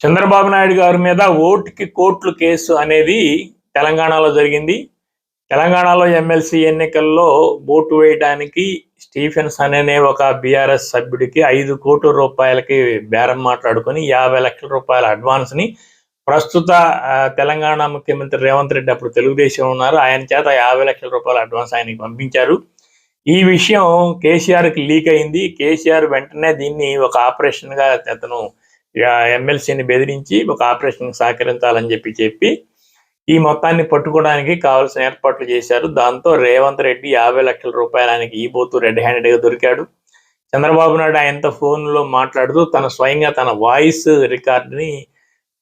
చంద్రబాబు నాయుడు గారి మీద ఓటుకి కోట్లు కేసు అనేది తెలంగాణలో జరిగింది. తెలంగాణలో ఎమ్మెల్సీ ఎన్నికల్లో ఓటు వేయడానికి స్టీఫెన్స్ అనే ఒక బీఆర్ఎస్ సభ్యుడికి 5 కోట్ల రూపాయలకి బేరం మాట్లాడుకొని 50 లక్షల రూపాయల అడ్వాన్స్ని ప్రస్తుత తెలంగాణ ముఖ్యమంత్రి రేవంత్ రెడ్డి అప్పుడు తెలుగుదేశం ఉన్నారు, ఆయన చేత 50 లక్షల రూపాయల అడ్వాన్స్ ఆయనకి పంపించారు. ఈ విషయం కేసీఆర్కి లీక్ అయింది. కేసీఆర్ వెంటనే దీన్ని ఒక ఆపరేషన్గా అతను ఎమ్మెల్సీని బెదిరించి ఒక ఆపరేషన్ సహకరించాలని చెప్పి ఈ మొత్తాన్ని పట్టుకోవడానికి కావాల్సిన ఏర్పాట్లు చేశారు. దాంతో రేవంత్ రెడ్డి 50 లక్షల రూపాయలు ఆయనకి ఈబోతూ రెడ్ హ్యాండెడ్గా దొరికాడు. చంద్రబాబు నాయుడు ఆయనతో ఫోన్లో మాట్లాడుతూ స్వయంగా తన వాయిస్ రికార్డుని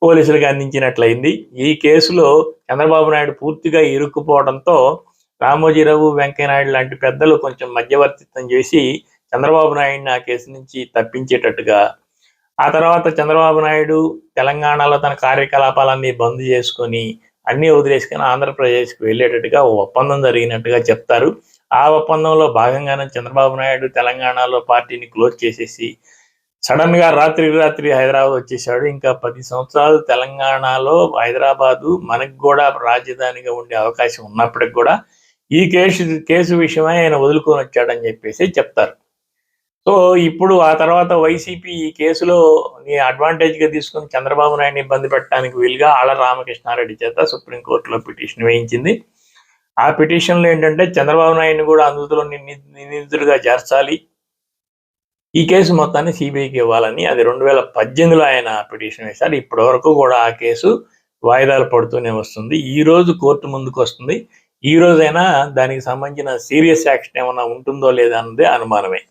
పోలీసులకు అందించినట్లయింది. ఈ కేసులో చంద్రబాబు నాయుడు పూర్తిగా ఇరుక్కుపోవడంతో రామోజీరావు, వెంకయ్యనాయుడు లాంటి పెద్దలు కొంచెం మధ్యవర్తిత్వం చేసి చంద్రబాబు నాయుడిని ఆ కేసు నుంచి తప్పించేటట్టుగా, ఆ తర్వాత చంద్రబాబు నాయుడు తెలంగాణలో తన కార్యకలాపాలన్నీ బంద్ చేసుకొని అన్నీ వదిలేసుకొని ఆంధ్రప్రదేశ్కి వెళ్ళేటట్టుగా ఓ ఒప్పందం జరిగినట్టుగా చెప్తారు. ఆ ఒప్పందంలో భాగంగానే చంద్రబాబు నాయుడు తెలంగాణలో పార్టీని క్లోజ్ చేసేసి సడన్గా రాత్రి హైదరాబాద్ వచ్చేసాడు. ఇంకా 10 సంవత్సరాలు తెలంగాణలో హైదరాబాదు మనకు కూడా రాజధానిగా ఉండే అవకాశం ఉన్నప్పటికి కూడా ఈ కేసు విషయమై ఆయన వదులుకొని వచ్చాడని చెప్పేసి చెప్తారు. సో ఇప్పుడు ఆ తర్వాత వైసీపీ ఈ కేసులో అడ్వాంటేజ్గా తీసుకుని చంద్రబాబు నాయుడిని ఇబ్బంది పెట్టడానికి వీలుగా ఆళ్ల రామకృష్ణారెడ్డి చేత సుప్రీంకోర్టులో పిటిషన్ వేయించింది. ఆ పిటిషన్లో ఏంటంటే చంద్రబాబు నాయుడిని కూడా అందులో నిందితుడిగా చేర్చాలి, ఈ కేసు మొత్తాన్ని సిబిఐకి ఇవ్వాలని, అది 2018లో ఆయన పిటిషన్ వేశారు. ఇప్పటి వరకు కూడా ఆ కేసు వాయిదాలు పడుతూనే వస్తుంది. ఈ రోజు కోర్టు ముందుకు వస్తుంది. ఈ రోజైనా దానికి సంబంధించిన సీరియస్ యాక్షన్ ఏమైనా ఉంటుందో లేదా అన్నదే అనుమానమే.